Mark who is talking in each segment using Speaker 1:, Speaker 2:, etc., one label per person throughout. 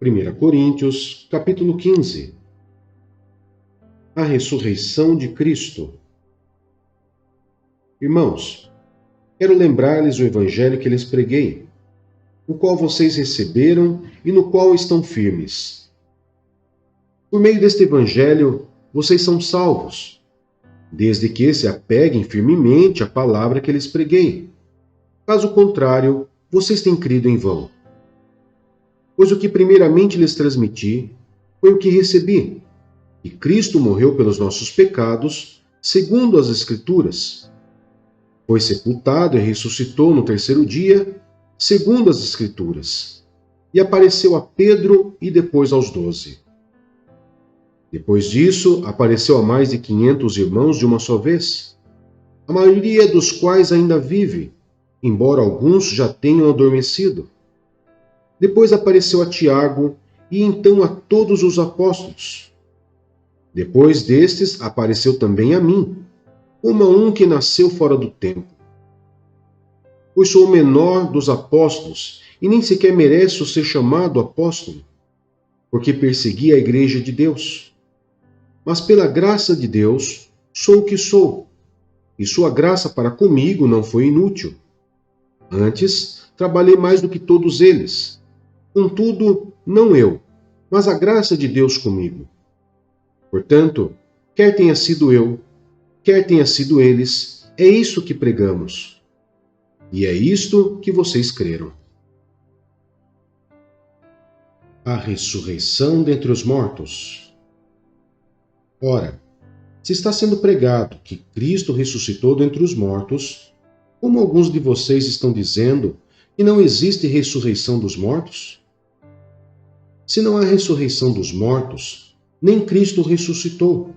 Speaker 1: 1 Coríntios, capítulo 15. A ressurreição de Cristo. Irmãos, quero lembrar-lhes o evangelho que lhes preguei, o qual vocês receberam e no qual estão firmes. Por meio deste evangelho, vocês são salvos, desde que se apeguem firmemente à palavra que lhes preguei. Caso contrário, vocês têm crido em vão. Pois o que primeiramente lhes transmiti foi o que recebi, que Cristo morreu pelos nossos pecados, segundo as Escrituras. Foi sepultado e ressuscitou no terceiro dia, segundo as Escrituras. E apareceu a Pedro e depois aos 12. Depois disso, apareceu a mais de 500 irmãos de uma só vez, a maioria dos quais ainda vive, embora alguns já tenham adormecido. Depois apareceu a Tiago e então a todos os apóstolos. Depois destes, apareceu também a mim, como a um que nasceu fora do tempo. Pois sou o menor dos apóstolos e nem sequer mereço ser chamado apóstolo, porque persegui a igreja de Deus. Mas pela graça de Deus, sou o que sou, e sua graça para comigo não foi inútil. Antes, trabalhei mais do que todos eles. Contudo, não eu, mas a graça de Deus comigo. Portanto, quer tenha sido eu, quer tenha sido eles, é isso que pregamos. E é isto que vocês creram. A ressurreição dentre os mortos. Ora, se está sendo pregado que Cristo ressuscitou dentre os mortos, como alguns de vocês estão dizendo que não existe ressurreição dos mortos? Se não há ressurreição dos mortos, nem Cristo ressuscitou.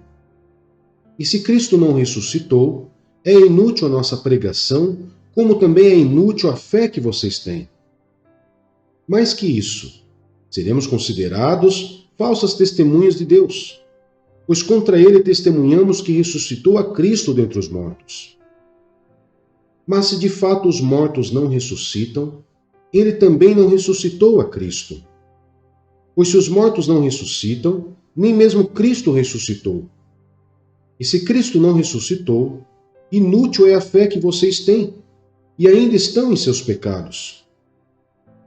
Speaker 1: E se Cristo não ressuscitou, é inútil a nossa pregação, como também é inútil a fé que vocês têm. Mais que isso, seremos considerados falsas testemunhas de Deus, pois contra ele testemunhamos que ressuscitou a Cristo dentre os mortos. Mas se de fato os mortos não ressuscitam, ele também não ressuscitou a Cristo. Pois se os mortos não ressuscitam, nem mesmo Cristo ressuscitou. E se Cristo não ressuscitou, inútil é a fé que vocês têm, e ainda estão em seus pecados.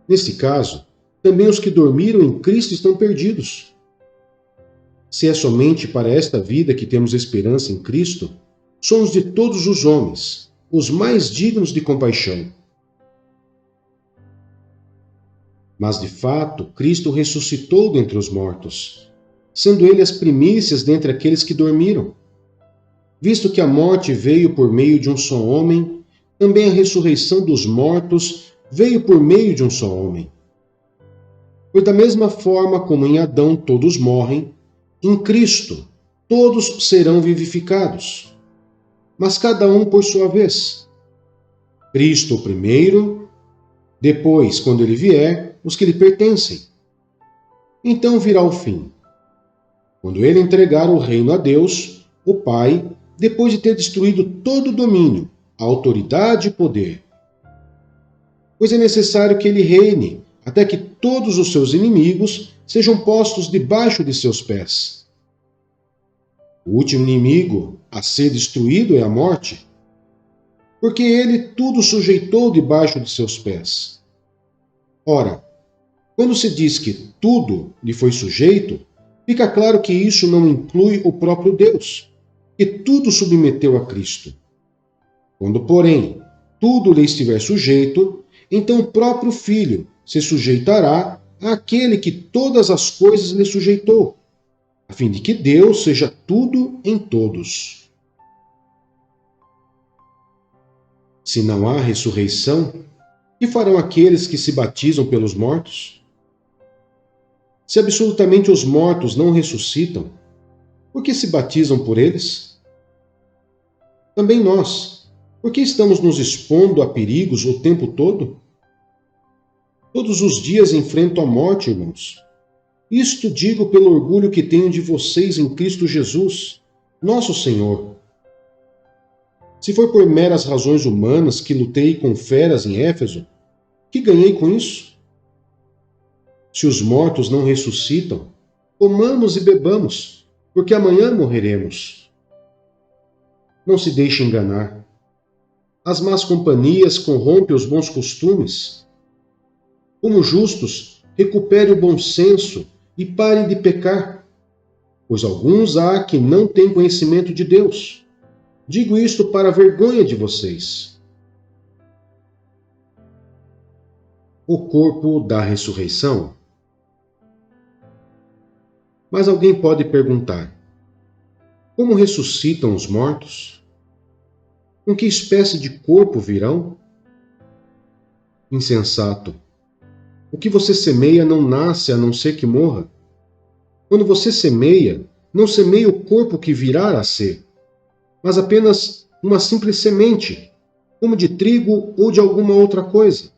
Speaker 1: Neste caso, também os que dormiram em Cristo estão perdidos. Se é somente para esta vida que temos esperança em Cristo, somos de todos os homens, os mais dignos de compaixão. Mas, de fato, Cristo ressuscitou dentre os mortos, sendo ele as primícias dentre aqueles que dormiram. Visto que a morte veio por meio de um só homem, também a ressurreição dos mortos veio por meio de um só homem. Pois da mesma forma como em Adão todos morrem, em Cristo todos serão vivificados, mas cada um por sua vez. Cristo o primeiro, depois, quando ele vier, os que lhe pertencem. Então virá o fim, quando ele entregar o reino a Deus, o Pai, depois de ter destruído todo o domínio, a autoridade e poder. Pois é necessário que ele reine, até que todos os seus inimigos sejam postos debaixo de seus pés. O último inimigo a ser destruído é a morte, porque ele tudo sujeitou debaixo de seus pés. Ora, quando se diz que tudo lhe foi sujeito, fica claro que isso não inclui o próprio Deus, que tudo submeteu a Cristo. Quando, porém, tudo lhe estiver sujeito, então o próprio Filho se sujeitará àquele que todas as coisas lhe sujeitou, a fim de que Deus seja tudo em todos. Se não há ressurreição, que farão aqueles que se batizam pelos mortos? Se absolutamente os mortos não ressuscitam, por que se batizam por eles? Também nós, por que estamos nos expondo a perigos o tempo todo? Todos os dias enfrento a morte, irmãos. Isto digo pelo orgulho que tenho de vocês em Cristo Jesus, nosso Senhor. Se foi por meras razões humanas que lutei com feras em Éfeso, que ganhei com isso? Se os mortos não ressuscitam, comamos e bebamos, porque amanhã morreremos. Não se deixe enganar. As más companhias corrompem os bons costumes. Como justos, recupere o bom senso e parem de pecar, pois alguns há que não têm conhecimento de Deus. Digo isto para a vergonha de vocês. O corpo da ressurreição. Mas alguém pode perguntar: como ressuscitam os mortos? Com que espécie de corpo virão? Insensato! O que você semeia não nasce a não ser que morra. Quando você semeia, não semeia o corpo que virá a ser, mas apenas uma simples semente, como de trigo ou de alguma outra coisa.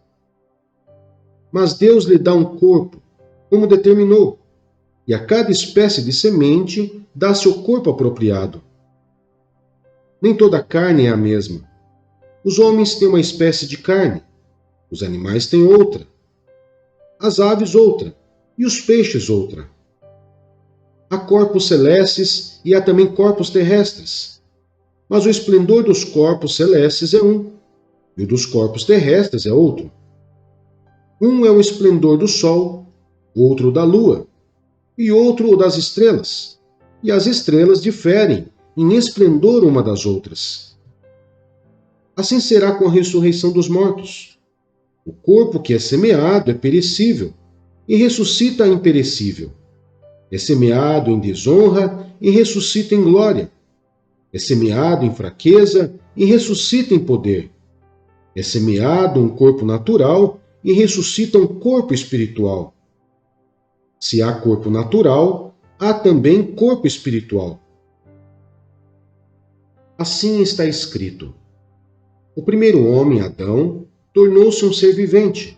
Speaker 1: Mas Deus lhe dá um corpo, como determinou, e a cada espécie de semente dá seu corpo apropriado. Nem toda carne é a mesma. Os homens têm uma espécie de carne, os animais têm outra, as aves outra, e os peixes outra. Há corpos celestes e há também corpos terrestres. Mas o esplendor dos corpos celestes é um, e o dos corpos terrestres é outro. Um é o esplendor do sol, outro da lua, e outro o das estrelas. E as estrelas diferem em esplendor uma das outras. Assim será com a ressurreição dos mortos. O corpo que é semeado é perecível, e ressuscita imperecível. É semeado em desonra e ressuscita em glória. É semeado em fraqueza e ressuscita em poder. É semeado um corpo natural e ressuscita um corpo espiritual. Se há corpo natural, há também corpo espiritual. Assim está escrito: o primeiro homem, Adão, tornou-se um ser vivente.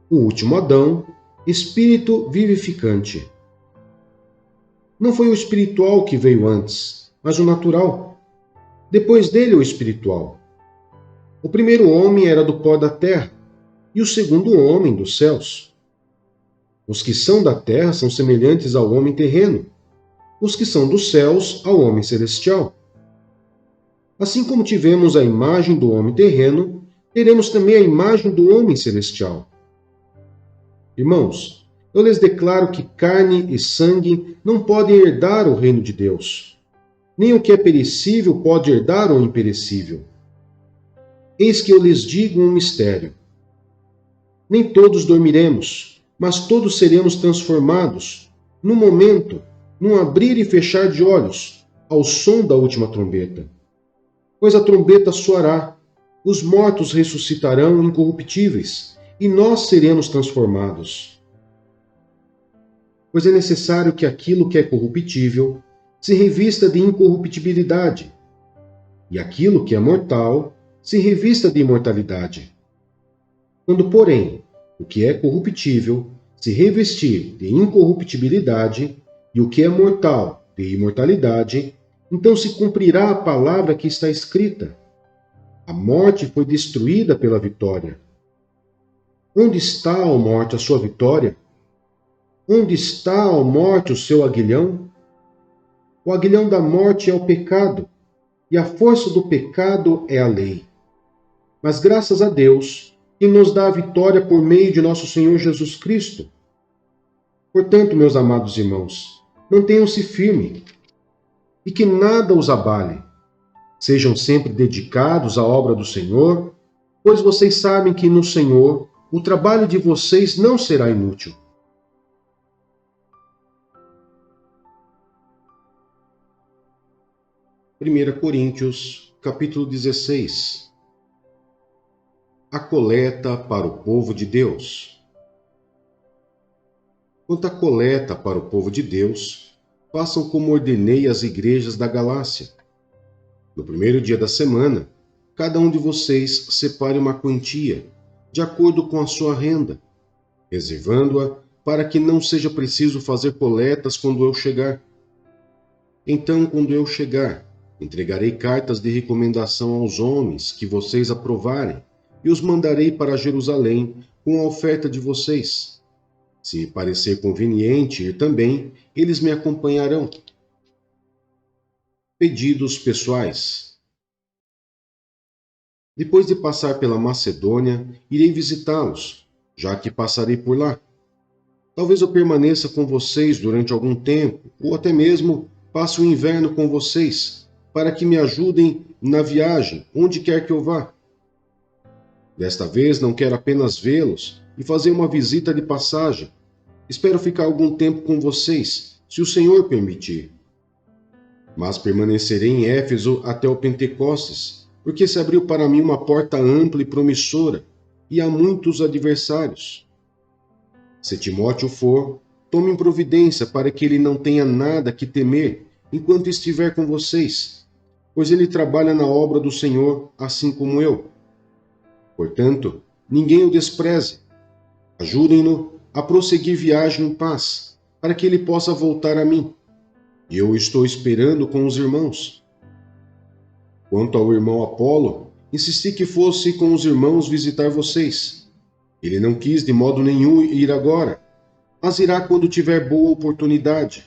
Speaker 1: O último Adão, espírito vivificante. Não foi o espiritual que veio antes, mas o natural. Depois dele, o espiritual. O primeiro homem era do pó da terra, e o segundo homem dos céus. Os que são da terra são semelhantes ao homem terreno, os que são dos céus ao homem celestial. Assim como tivemos a imagem do homem terreno, teremos também a imagem do homem celestial. Irmãos, eu lhes declaro que carne e sangue não podem herdar o reino de Deus. Nem o que é perecível pode herdar o imperecível. Eis que eu lhes digo um mistério. Nem todos dormiremos, mas todos seremos transformados, num momento, num abrir e fechar de olhos, ao som da última trombeta. Pois a trombeta soará, os mortos ressuscitarão incorruptíveis, e nós seremos transformados. Pois é necessário que aquilo que é corruptível se revista de incorruptibilidade, e aquilo que é mortal se revista de imortalidade. Quando, porém, o que é corruptível se revestir de incorruptibilidade, e o que é mortal de imortalidade, então se cumprirá a palavra que está escrita: a morte foi destruída pela vitória. Onde está, ó morte, a sua vitória? Onde está, ó morte, o seu aguilhão? O aguilhão da morte é o pecado, e a força do pecado é a lei. Mas graças a Deus, que nos dá a vitória por meio de nosso Senhor Jesus Cristo. Portanto, meus amados irmãos, mantenham-se firmes, e que nada os abale. Sejam sempre dedicados à obra do Senhor, pois vocês sabem que no Senhor o trabalho de vocês não será inútil. Primeira Coríntios, capítulo 16. A coleta para o povo de Deus. Quanto à coleta para o povo de Deus, façam como ordenei às igrejas da Galácia. No primeiro dia da semana, cada um de vocês separe uma quantia, de acordo com a sua renda, reservando-a para que não seja preciso fazer coletas quando eu chegar. Então, quando eu chegar, entregarei cartas de recomendação aos homens que vocês aprovarem, e os mandarei para Jerusalém com a oferta de vocês. Se parecer conveniente ir também, eles me acompanharão. Pedidos pessoais. Depois de passar pela Macedônia, irei visitá-los, já que passarei por lá. Talvez eu permaneça com vocês durante algum tempo, ou até mesmo passe o inverno com vocês, para que me ajudem na viagem, onde quer que eu vá. Desta vez não quero apenas vê-los e fazer uma visita de passagem. Espero ficar algum tempo com vocês, se o Senhor permitir. Mas permanecerei em Éfeso até o Pentecostes, porque se abriu para mim uma porta ampla e promissora, e há muitos adversários. Se Timóteo for, tomem providência para que ele não tenha nada que temer enquanto estiver com vocês, pois ele trabalha na obra do Senhor, assim como eu. Portanto, ninguém o despreze. Ajudem-no a prosseguir viagem em paz, para que ele possa voltar a mim. E eu estou esperando com os irmãos. Quanto ao irmão Apolo, insisti que fosse com os irmãos visitar vocês. Ele não quis de modo nenhum ir agora, mas irá quando tiver boa oportunidade.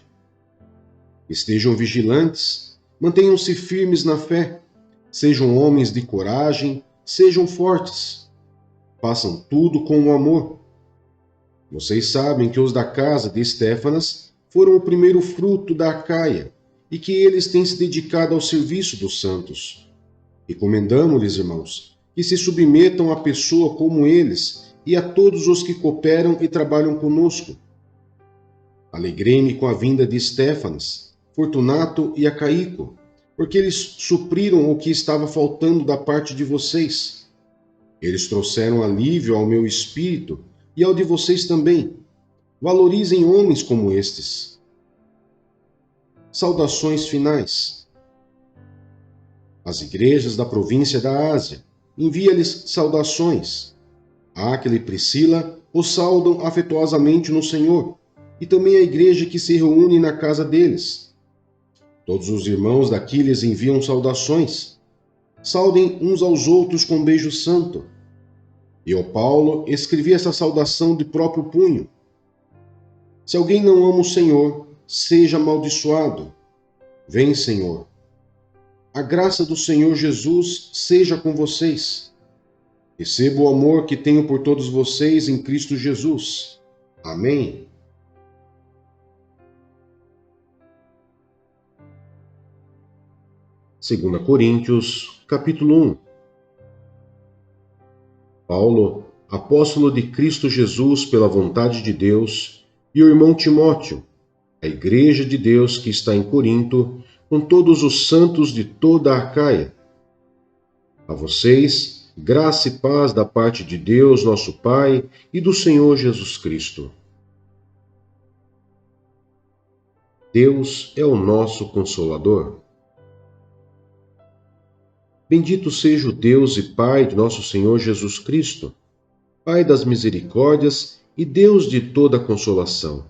Speaker 1: Estejam vigilantes, mantenham-se firmes na fé, sejam homens de coragem, sejam fortes. Façam tudo com o amor. Vocês sabem que os da casa de Estéfanas foram o primeiro fruto da Acaia e que eles têm se dedicado ao serviço dos santos. Recomendamo-lhes, irmãos, que se submetam a pessoa como eles e a todos os que cooperam e trabalham conosco. Alegrei-me com a vinda de Estéfanas, Fortunato e Acaico, porque eles supriram o que estava faltando da parte de vocês. Eles trouxeram alívio ao meu espírito e ao de vocês também. Valorizem homens como estes. Saudações finais. As igrejas da província da Ásia, envia-lhes saudações. Áquila e Priscila os saudam afetuosamente no Senhor, e também a igreja que se reúne na casa deles. Todos os irmãos daqui lhes enviam saudações. Saudem uns aos outros com beijo santo. Eu, Paulo, escrevi essa saudação de próprio punho. Se alguém não ama o Senhor, seja amaldiçoado. Vem, Senhor. A graça do Senhor Jesus seja com vocês. Recebo o amor que tenho por todos vocês em Cristo Jesus. Amém. Segunda Coríntios, capítulo 1. Paulo, apóstolo de Cristo Jesus pela vontade de Deus, e o irmão Timóteo, a igreja de Deus que está em Corinto, com todos os santos de toda a Acaia. A vocês, graça e paz da parte de Deus, nosso Pai, e do Senhor Jesus Cristo. Deus é o nosso Consolador. Bendito seja o Deus e Pai de nosso Senhor Jesus Cristo, Pai das misericórdias e Deus de toda consolação,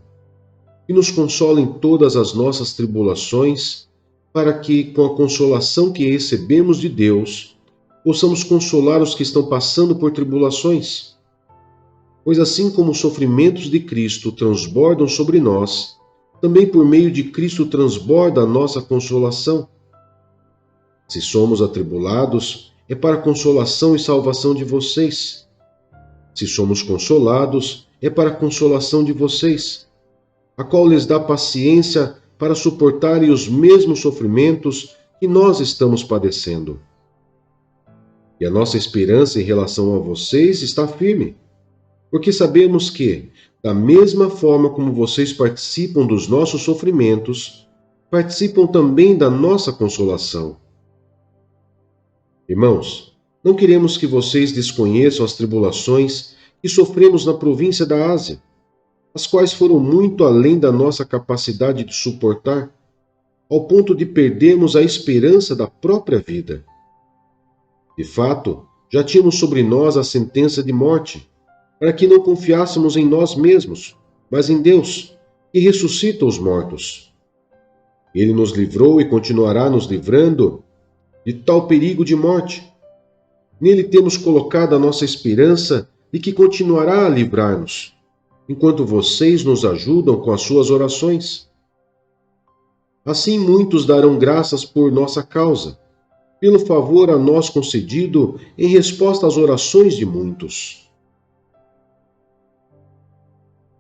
Speaker 1: que nos consola em todas as nossas tribulações, para que, com a consolação que recebemos de Deus, possamos consolar os que estão passando por tribulações. Pois assim como os sofrimentos de Cristo transbordam sobre nós, também por meio de Cristo transborda a nossa consolação. Se somos atribulados, é para a consolação e salvação de vocês. Se somos consolados, é para a consolação de vocês, a qual lhes dá paciência para suportarem os mesmos sofrimentos que nós estamos padecendo. E a nossa esperança em relação a vocês está firme, porque sabemos que, da mesma forma como vocês participam dos nossos sofrimentos, participam também da nossa consolação. Irmãos, não queremos que vocês desconheçam as tribulações que sofremos na província da Ásia, as quais foram muito além da nossa capacidade de suportar, ao ponto de perdermos a esperança da própria vida. De fato, já tínhamos sobre nós a sentença de morte, para que não confiássemos em nós mesmos, mas em Deus, que ressuscita os mortos. Ele nos livrou e continuará nos livrando de tal perigo de morte. Nele temos colocado a nossa esperança de que continuará a livrar-nos. enquanto vocês nos ajudam com as suas orações. Assim muitos darão graças por nossa causa, pelo favor a nós concedido em resposta às orações de muitos.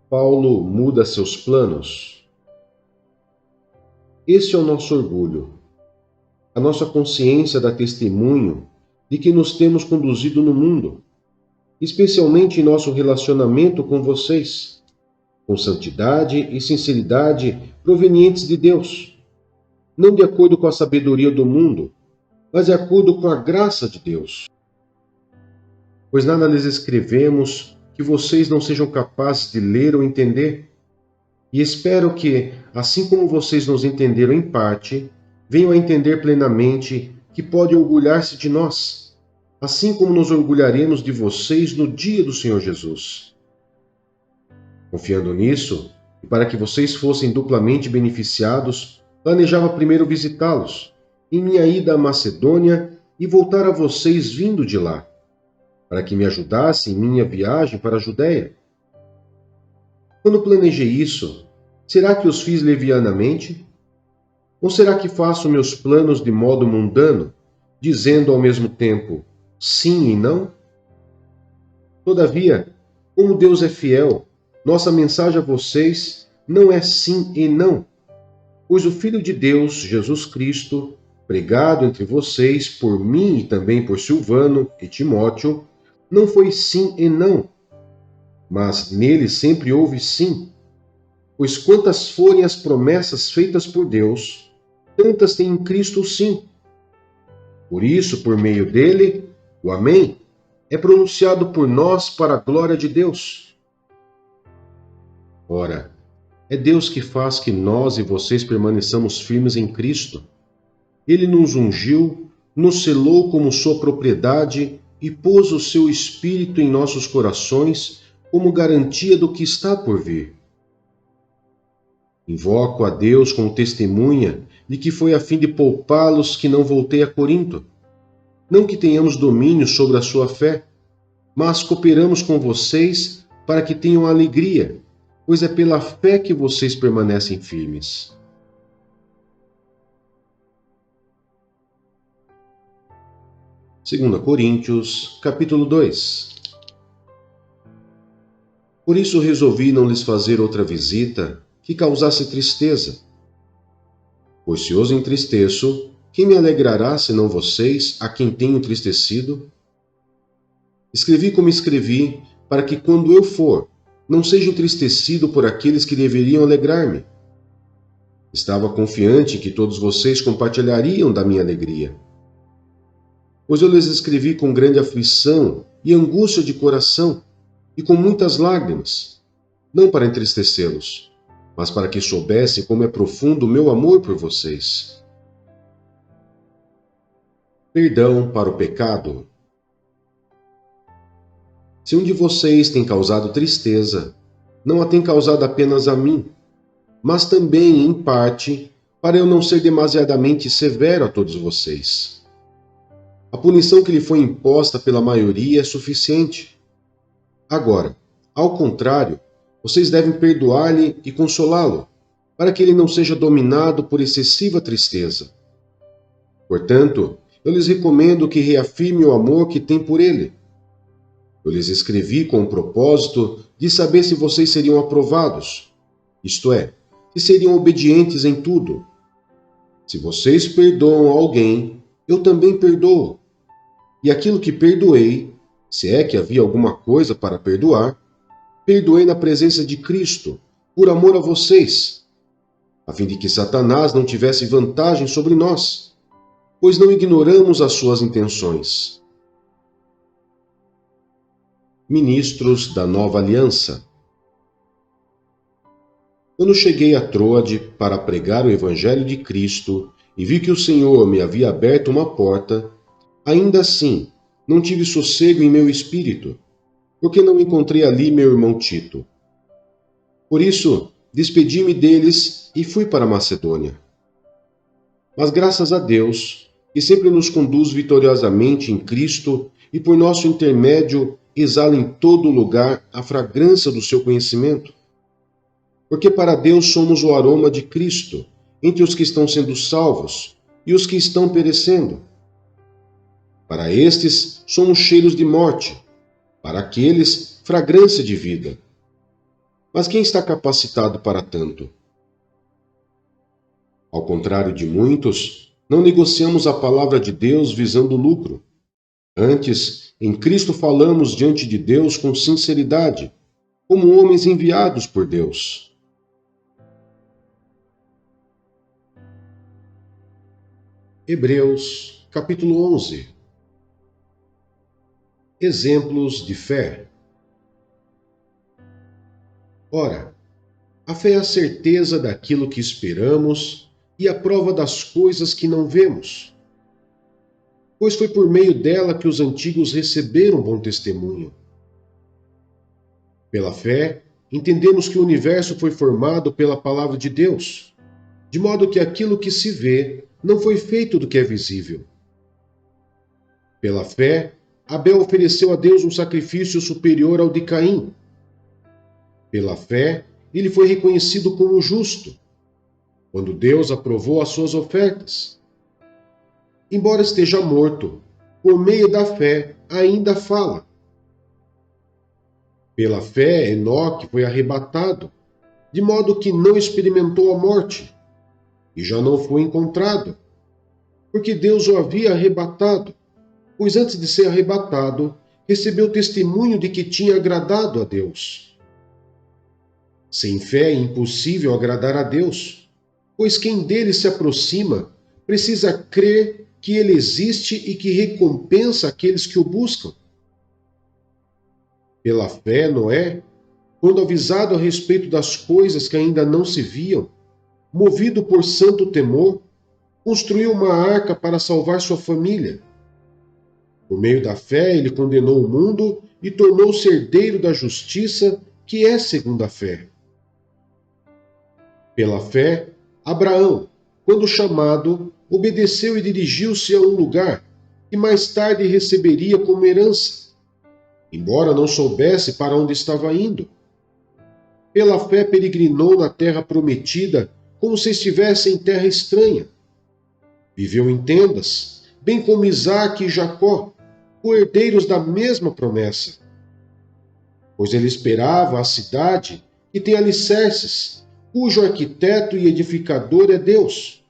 Speaker 1: Paulo muda seus planos. Este é o nosso orgulho. A nossa consciência dá testemunho de que nos temos conduzido no mundo, especialmente em nosso relacionamento com vocês, com santidade e sinceridade provenientes de Deus, não de acordo com a sabedoria do mundo, mas de acordo com a graça de Deus. Pois nada lhes escrevemos que vocês não sejam capazes de ler ou entender, e espero que, assim como vocês nos entenderam em parte, venham a entender plenamente que podem orgulhar-se de nós, assim como nos orgulharemos de vocês no dia do Senhor Jesus. Confiando nisso, e para que vocês fossem duplamente beneficiados, planejava primeiro visitá-los, em minha ida à Macedônia, e voltar a vocês vindo de lá, para que me ajudassem em minha viagem para a Judéia. Quando planejei isso, será que os fiz levianamente? Ou será que faço meus planos de modo mundano, dizendo ao mesmo tempo sim e não? Todavia, como Deus é fiel, nossa mensagem a vocês não é sim e não, pois o Filho de Deus, Jesus Cristo, pregado entre vocês por mim e também por Silvano e Timóteo, não foi sim e não, mas nele sempre houve sim, pois quantas forem as promessas feitas por Deus, tantas tem em Cristo o sim. Por isso, por meio dele, o Amém é pronunciado por nós para a glória de Deus. Ora, é Deus que faz que nós e vocês permaneçamos firmes em Cristo. Ele nos ungiu, nos selou como sua propriedade e pôs o seu Espírito em nossos corações como garantia do que está por vir. Invoco a Deus como testemunha de que foi a fim de poupá-los que não voltei a Corinto. Não que tenhamos domínio sobre a sua fé, mas cooperamos com vocês para que tenham alegria, pois é pela fé que vocês permanecem firmes. Segunda Coríntios, capítulo 2. Por isso resolvi não lhes fazer outra visita que causasse tristeza. Pois se os entristeço, quem me alegrará senão vocês, a quem tenho entristecido? Escrevi como escrevi, para que quando eu for, não seja entristecido por aqueles que deveriam alegrar-me. Estava confiante que todos vocês compartilhariam da minha alegria. Pois eu lhes escrevi com grande aflição e angústia de coração, e com muitas lágrimas, não para entristecê-los, mas para que soubessem como é profundo o meu amor por vocês. Perdão para o pecado. Se um de vocês tem causado tristeza, não a tem causado apenas a mim, mas também, em parte, para eu não ser demasiadamente severo a todos vocês. A punição que lhe foi imposta pela maioria é suficiente. Agora, ao contrário, vocês devem perdoar-lhe e consolá-lo, para que ele não seja dominado por excessiva tristeza. Portanto, eu lhes recomendo que reafirme o amor que tem por ele. Eu lhes escrevi com o propósito de saber se vocês seriam aprovados, isto é, se seriam obedientes em tudo. Se vocês perdoam alguém, eu também perdoo. E aquilo que perdoei, se é que havia alguma coisa para perdoar, perdoei na presença de Cristo, por amor a vocês, a fim de que Satanás não tivesse vantagem sobre nós, pois não ignoramos as suas intenções. Ministros da Nova Aliança. Quando cheguei a Troade para pregar o Evangelho de Cristo e vi que o Senhor me havia aberto uma porta, ainda assim não tive sossego em meu espírito, porque não encontrei ali meu irmão Tito. Por isso, despedi-me deles e fui para a Macedônia. Mas graças a Deus, que sempre nos conduz vitoriosamente em Cristo e por nosso intermédio exala em todo lugar a fragrância do seu conhecimento. Porque para Deus somos o aroma de Cristo, entre os que estão sendo salvos e os que estão perecendo. Para estes somos cheiros de morte, para aqueles fragrância de vida. Mas quem está capacitado para tanto? Ao contrário de muitos, não negociamos a palavra de Deus visando lucro. Antes, em Cristo falamos diante de Deus com sinceridade, como homens enviados por Deus. Hebreus, capítulo 11. Exemplos de fé. Ora, a fé é a certeza daquilo que esperamos e a prova das coisas que não vemos. Pois foi por meio dela que os antigos receberam bom testemunho. Pela fé, entendemos que o universo foi formado pela palavra de Deus, de modo que aquilo que se vê não foi feito do que é visível. Pela fé, Abel ofereceu a Deus um sacrifício superior ao de Caim. Pela fé, ele foi reconhecido como justo, quando Deus aprovou as suas ofertas. Embora esteja morto, por meio da fé ainda fala. Pela fé, Enoque foi arrebatado, de modo que não experimentou a morte, e já não foi encontrado, porque Deus o havia arrebatado, pois antes de ser arrebatado, recebeu testemunho de que tinha agradado a Deus. Sem fé é impossível agradar a Deus, pois quem dele se aproxima precisa crer que ele existe e que recompensa aqueles que o buscam. Pela fé, Noé, quando avisado a respeito das coisas que ainda não se viam, movido por santo temor, construiu uma arca para salvar sua família. Por meio da fé, ele condenou o mundo e tornou-se herdeiro da justiça, que é segundo a fé. Pela fé, Abraão, quando chamado, obedeceu e dirigiu-se a um lugar que mais tarde receberia como herança, embora não soubesse para onde estava indo. Pela fé peregrinou na terra prometida, como se estivesse em terra estranha. Viveu em tendas, bem como Isaque e Jacó, co-herdeiros da mesma promessa. Pois ele esperava a cidade que tem alicerces, cujo arquiteto e edificador é Deus.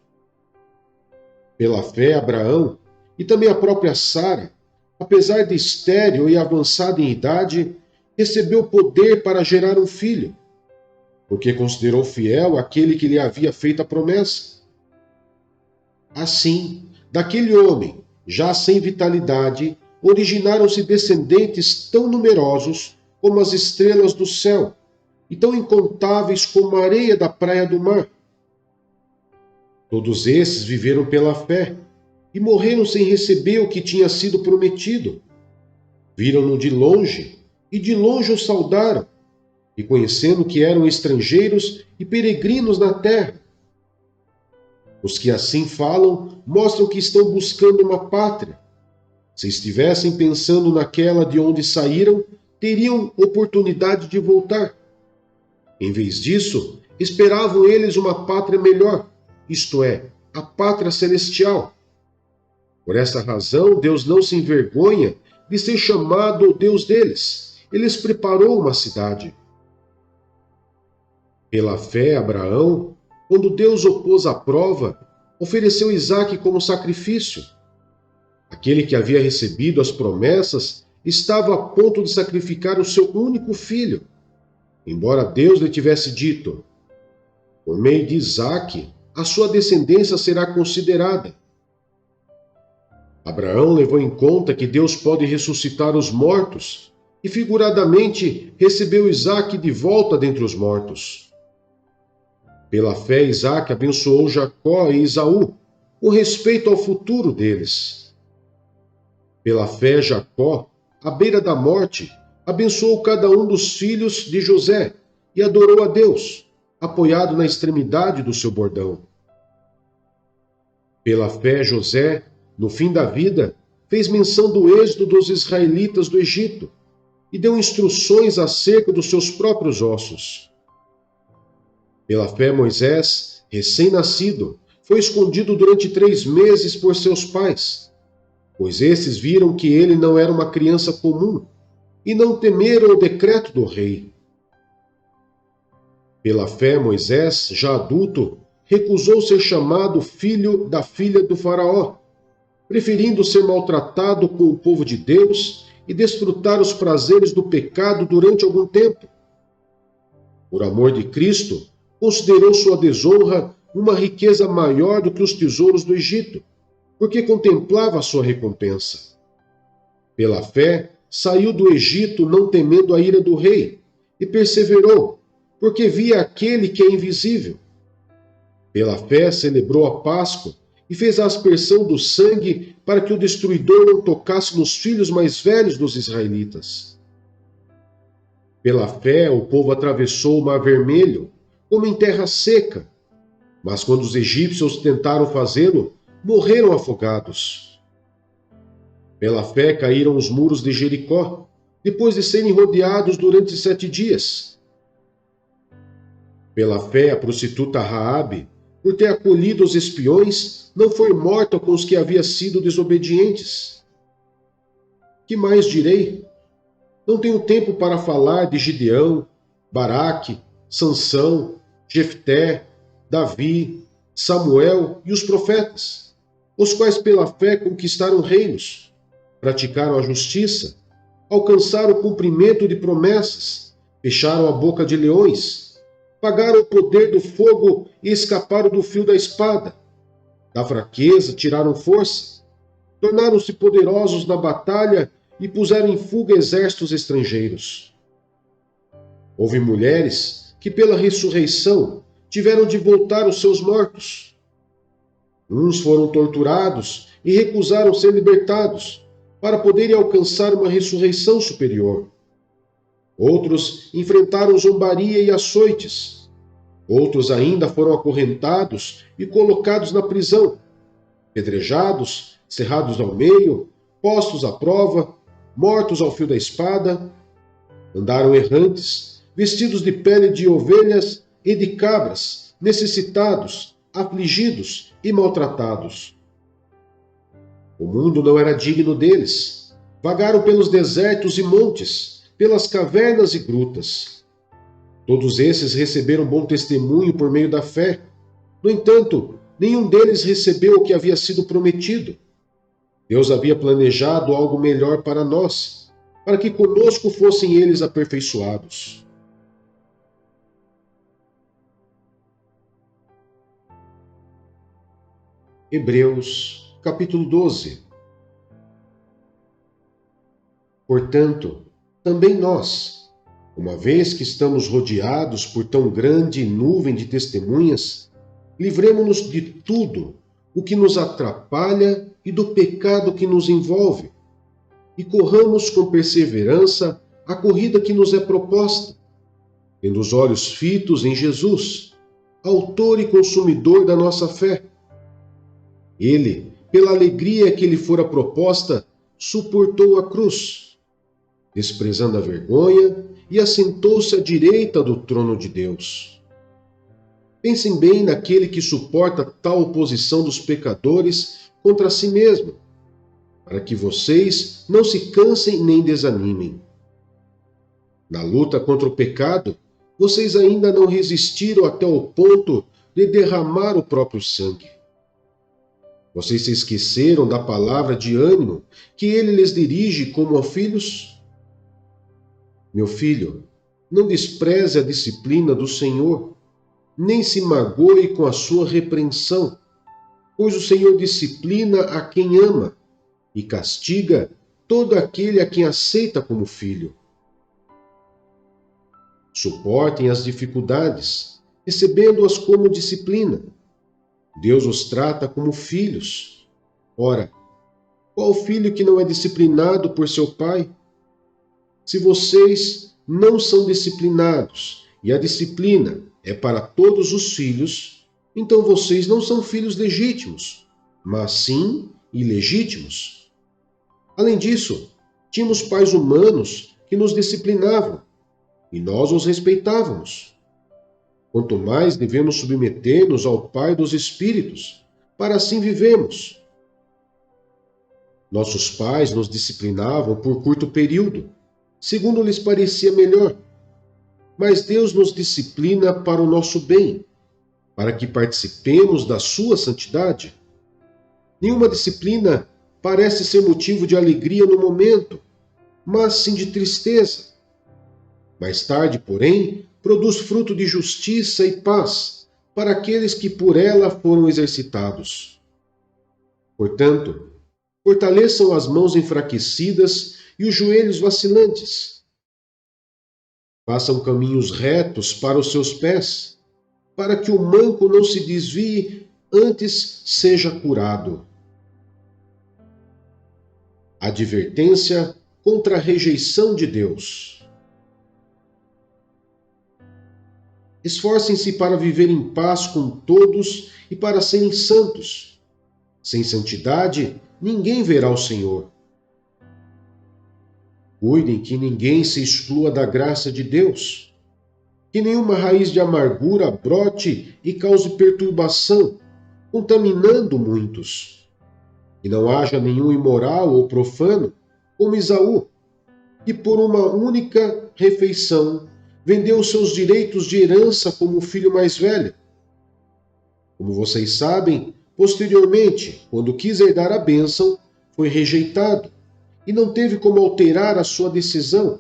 Speaker 1: Pela fé, Abraão, e também a própria Sara, apesar de estéril e avançada em idade, recebeu poder para gerar um filho, porque considerou fiel aquele que lhe havia feito a promessa. Assim, daquele homem, já sem vitalidade, originaram-se descendentes tão numerosos como as estrelas do céu, e tão incontáveis como a areia da praia do mar. Todos esses viveram pela fé, e morreram sem receber o que tinha sido prometido. Viram-no de longe, e de longe o saudaram, e conhecendo que eram estrangeiros e peregrinos na terra. Os que assim falam mostram que estão buscando uma pátria. Se estivessem pensando naquela de onde saíram, teriam oportunidade de voltar. Em vez disso, esperavam eles uma pátria melhor, isto é, a pátria celestial. Por essa razão, Deus não se envergonha de ser chamado o Deus deles. Ele lhes preparou uma cidade. Pela fé, Abraão, quando Deus o pôs à prova, ofereceu Isaque como sacrifício. Aquele que havia recebido as promessas estava a ponto de sacrificar o seu único filho, embora Deus lhe tivesse dito: por meio de Isaque, a sua descendência será considerada. Abraão levou em conta que Deus pode ressuscitar os mortos e, figuradamente, recebeu Isaque de volta dentre os mortos. Pela fé, Isaque abençoou Jacó e Esaú, com respeito ao futuro deles. Pela fé, Jacó, à beira da morte, abençoou cada um dos filhos de José e adorou a Deus, apoiado na extremidade do seu bordão. Pela fé, José, no fim da vida, fez menção do êxodo dos israelitas do Egito, e deu instruções acerca dos seus próprios ossos. Pela fé, Moisés, recém-nascido, foi escondido durante 3 meses por seus pais, pois estes viram que ele não era uma criança comum e não temeram o decreto do rei. Pela fé, Moisés, já adulto, recusou ser chamado filho da filha do faraó, preferindo ser maltratado com o povo de Deus e desfrutar os prazeres do pecado durante algum tempo. Por amor de Cristo, considerou sua desonra uma riqueza maior do que os tesouros do Egito, porque contemplava a sua recompensa. Pela fé, saiu do Egito não temendo a ira do rei, e perseverou, porque via aquele que é invisível. Pela fé, celebrou a Páscoa e fez a aspersão do sangue para que o destruidor não tocasse nos filhos mais velhos dos israelitas. Pela fé, o povo atravessou o Mar Vermelho, como em terra seca, mas quando os egípcios tentaram fazê-lo, morreram afogados. Pela fé caíram os muros de Jericó, depois de serem rodeados durante 7 dias. Pela fé, a prostituta Raabe, por ter acolhido os espiões, não foi morta com os que haviam sido desobedientes. Que mais direi? Não tenho tempo para falar de Gideão, Baraque, Sansão, Jefté, Davi, Samuel e os profetas, os quais pela fé conquistaram reinos, praticaram a justiça, alcançaram o cumprimento de promessas, fecharam a boca de leões, pagaram o poder do fogo e escaparam do fio da espada. Da fraqueza tiraram força, tornaram-se poderosos na batalha e puseram em fuga exércitos estrangeiros. Houve mulheres que pela ressurreição tiveram de voltar os seus mortos. Uns foram torturados e recusaram ser libertados, para poderem alcançar uma ressurreição superior. Outros enfrentaram zombaria e açoites. Outros ainda foram acorrentados e colocados na prisão, pedrejados, cerrados ao meio, postos à prova, mortos ao fio da espada. Andaram errantes, vestidos de pele de ovelhas e de cabras, necessitados, afligidos e maltratados. O mundo não era digno deles. Vagaram pelos desertos e montes, pelas cavernas e grutas. Todos esses receberam bom testemunho por meio da fé. No entanto, nenhum deles recebeu o que havia sido prometido. Deus havia planejado algo melhor para nós, para que conosco fossem eles aperfeiçoados. Hebreus, capítulo 12. Portanto, também nós, uma vez que estamos rodeados por tão grande nuvem de testemunhas, livremo-nos de tudo o que nos atrapalha e do pecado que nos envolve, e corramos com perseverança a corrida que nos é proposta, tendo os olhos fitos em Jesus, autor e consumidor da nossa fé. Ele, pela alegria que lhe fora proposta, suportou a cruz, desprezando a vergonha, e assentou-se à direita do trono de Deus. Pensem bem naquele que suporta tal oposição dos pecadores contra si mesmo, para que vocês não se cansem nem desanimem. Na luta contra o pecado, vocês ainda não resistiram até o ponto de derramar o próprio sangue. Vocês se esqueceram da palavra de ânimo que ele lhes dirige como a filhos? Meu filho, não despreze a disciplina do Senhor, nem se magoe com a sua repreensão, pois o Senhor disciplina a quem ama e castiga todo aquele a quem aceita como filho. Suportem as dificuldades, recebendo-as como disciplina. Deus os trata como filhos. Ora, qual filho que não é disciplinado por seu pai? Se vocês não são disciplinados, e a disciplina é para todos os filhos, então vocês não são filhos legítimos, mas sim ilegítimos. Além disso, tínhamos pais humanos que que nos disciplinavam, e nós os respeitávamos. Quanto mais devemos submeter-nos ao Pai dos Espíritos, para assim vivemos. Nossos pais nos disciplinavam por curto período, segundo lhes parecia melhor. Mas Deus nos disciplina para o nosso bem, para que participemos da sua santidade. Nenhuma disciplina parece ser motivo de alegria no momento, mas sim de tristeza. Mais tarde, porém, produz fruto de justiça e paz para aqueles que por ela foram exercitados. Portanto, fortaleçam as mãos enfraquecidas e os joelhos vacilantes. Façam caminhos retos para os seus pés, para que o manco não se desvie, antes seja curado. Advertência contra a rejeição de Deus. Esforcem-se para viver em paz com todos e para serem santos. Sem santidade, ninguém verá o Senhor. Cuidem que ninguém se exclua da graça de Deus, que nenhuma raiz de amargura brote e cause perturbação, contaminando muitos. E não haja nenhum imoral ou profano, como Esaú, que por uma única refeição vendeu os seus direitos de herança como o filho mais velho. Como vocês sabem, posteriormente, quando quis herdar a bênção, foi rejeitado e não teve como alterar a sua decisão,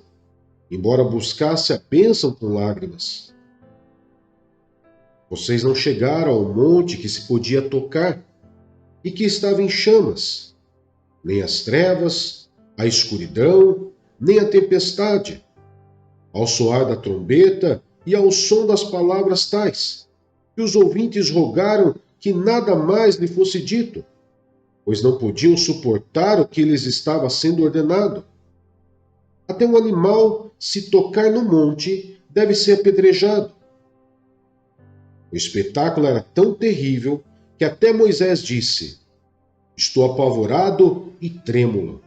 Speaker 1: embora buscasse a bênção com lágrimas. Vocês não chegaram ao monte que se podia tocar e que estava em chamas, nem as trevas, a escuridão, nem a tempestade, ao soar da trombeta e ao som das palavras tais, que os ouvintes rogaram que nada mais lhe fosse dito, pois não podiam suportar o que lhes estava sendo ordenado. Até um animal, se tocar no monte, deve ser apedrejado. O espetáculo era tão terrível que até Moisés disse: "Estou apavorado e trêmulo."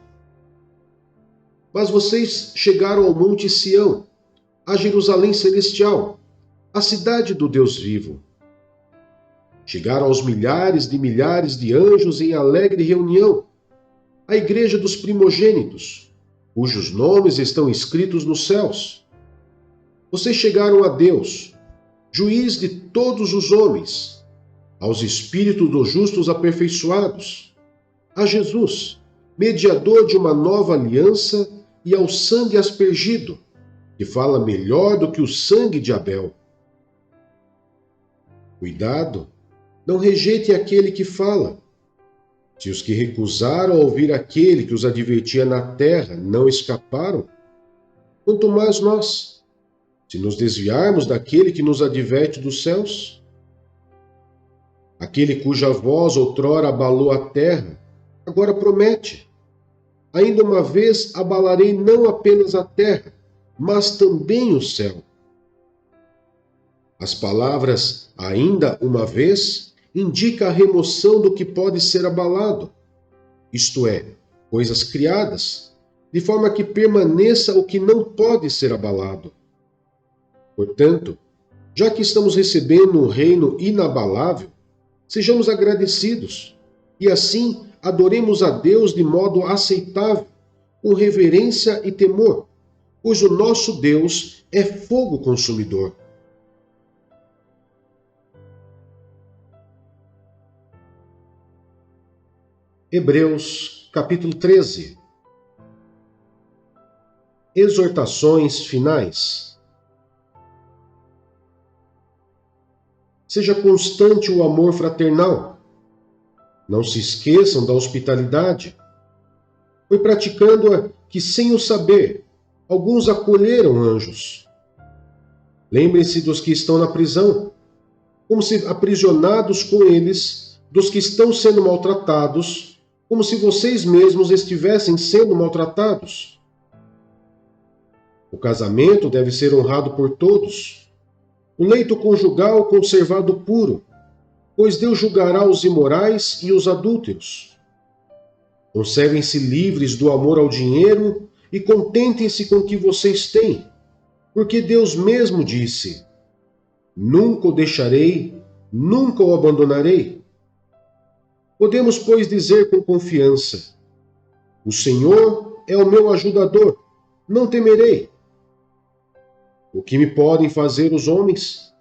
Speaker 1: Mas vocês chegaram ao Monte Sião, a Jerusalém Celestial, a cidade do Deus vivo. Chegaram aos milhares de anjos em alegre reunião, a igreja dos primogênitos, cujos nomes estão escritos nos céus. Vocês chegaram a Deus, juiz de todos os homens, aos espíritos dos justos aperfeiçoados, a Jesus, mediador de uma nova aliança, e ao sangue aspergido, que fala melhor do que o sangue de Abel. Cuidado, não rejeitem aquele que fala. Se os que recusaram a ouvir aquele que os advertia na terra não escaparam, quanto mais nós, se nos desviarmos daquele que nos adverte dos céus. Aquele cuja voz outrora abalou a terra, agora promete: ainda uma vez abalarei não apenas a terra, mas também o céu. As palavras "ainda uma vez" indica a remoção do que pode ser abalado, isto é, coisas criadas, de forma que permaneça o que não pode ser abalado. Portanto, já que estamos recebendo um reino inabalável, sejamos agradecidos e assim adoremos a Deus de modo aceitável, com reverência e temor, pois o nosso Deus é fogo consumidor. Hebreus, capítulo 13. Exortações finais. Seja constante o amor fraternal. Não se esqueçam da hospitalidade. Foi praticando-a que, sem o saber, alguns acolheram anjos. Lembrem-se dos que estão na prisão, como se aprisionados com eles, dos que estão sendo maltratados, como se vocês mesmos estivessem sendo maltratados. O casamento deve ser honrado por todos. O leito conjugal conservado puro, pois Deus julgará os imorais e os adúlteros. Conservem-se livres do amor ao dinheiro e contentem-se com o que vocês têm, porque Deus mesmo disse: Nunca o deixarei, nunca o abandonarei. Podemos, pois, dizer com confiança: O Senhor é o meu ajudador, não temerei. O que me podem fazer os homens?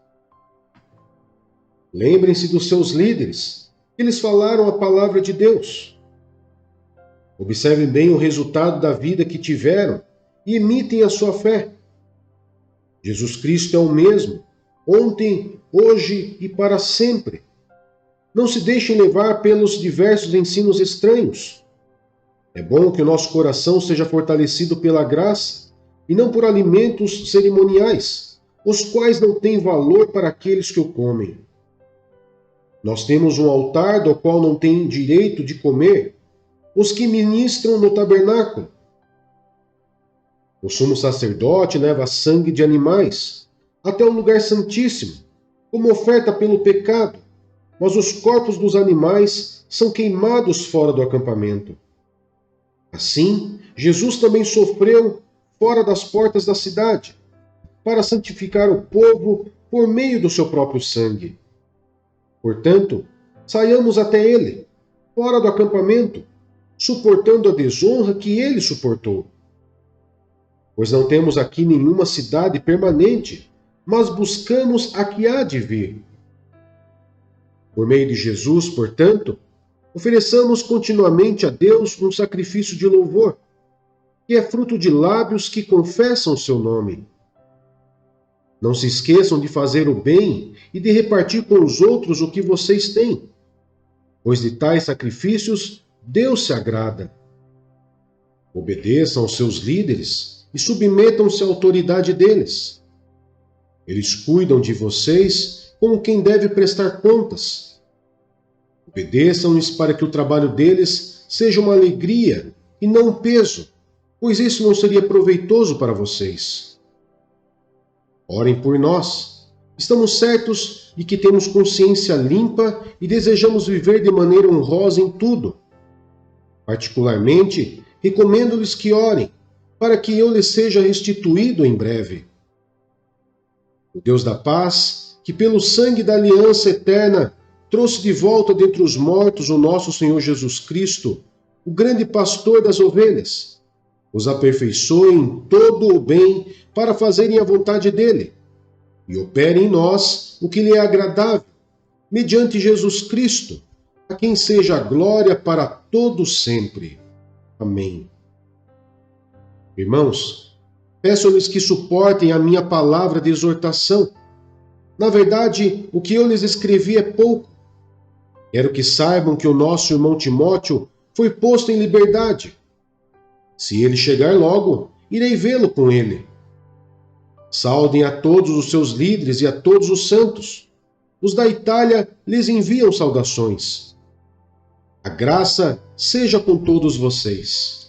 Speaker 1: Lembrem-se dos seus líderes, eles falaram a palavra de Deus. Observem bem o resultado da vida que tiveram e imitem a sua fé. Jesus Cristo é o mesmo, ontem, hoje e para sempre. Não se deixem levar pelos diversos ensinos estranhos. É bom que o nosso coração seja fortalecido pela graça e não por alimentos cerimoniais, os quais não têm valor para aqueles que o comem. Nós temos um altar do qual não têm direito de comer os que ministram no tabernáculo. O sumo sacerdote leva sangue de animais até o lugar santíssimo, como oferta pelo pecado, mas os corpos dos animais são queimados fora do acampamento. Assim, Jesus também sofreu fora das portas da cidade, para santificar o povo por meio do seu próprio sangue. Portanto, saiamos até ele, fora do acampamento, suportando a desonra que ele suportou. Pois não temos aqui nenhuma cidade permanente, mas buscamos a que há de vir. Por meio de Jesus, portanto, ofereçamos continuamente a Deus um sacrifício de louvor, que é fruto de lábios que confessam o seu nome. Não se esqueçam de fazer o bem e de repartir com os outros o que vocês têm, pois de tais sacrifícios Deus se agrada. Obedeçam aos seus líderes e submetam-se à autoridade deles. Eles cuidam de vocês como quem deve prestar contas. Obedeçam-lhes para que o trabalho deles seja uma alegria e não um peso, pois isso não seria proveitoso para vocês. Orem por nós. Estamos certos de que temos consciência limpa e desejamos viver de maneira honrosa em tudo. Particularmente, recomendo-lhes que orem, para que eu lhes seja restituído em breve. O Deus da paz, que pelo sangue da aliança eterna trouxe de volta dentre os mortos o nosso Senhor Jesus Cristo, o grande pastor das ovelhas, os aperfeiçoe em todo o bem para fazerem a vontade dele, e opere em nós o que lhe é agradável, mediante Jesus Cristo, a quem seja a glória para todos sempre. Amém. Irmãos, peço-lhes que suportem a minha palavra de exortação. Na verdade, o que eu lhes escrevi é pouco. Quero que saibam que o nosso irmão Timóteo foi posto em liberdade. Se ele chegar logo, irei vê-lo com ele. Saudem a todos os seus líderes e a todos os santos. Os da Itália lhes enviam saudações. A graça seja com todos vocês.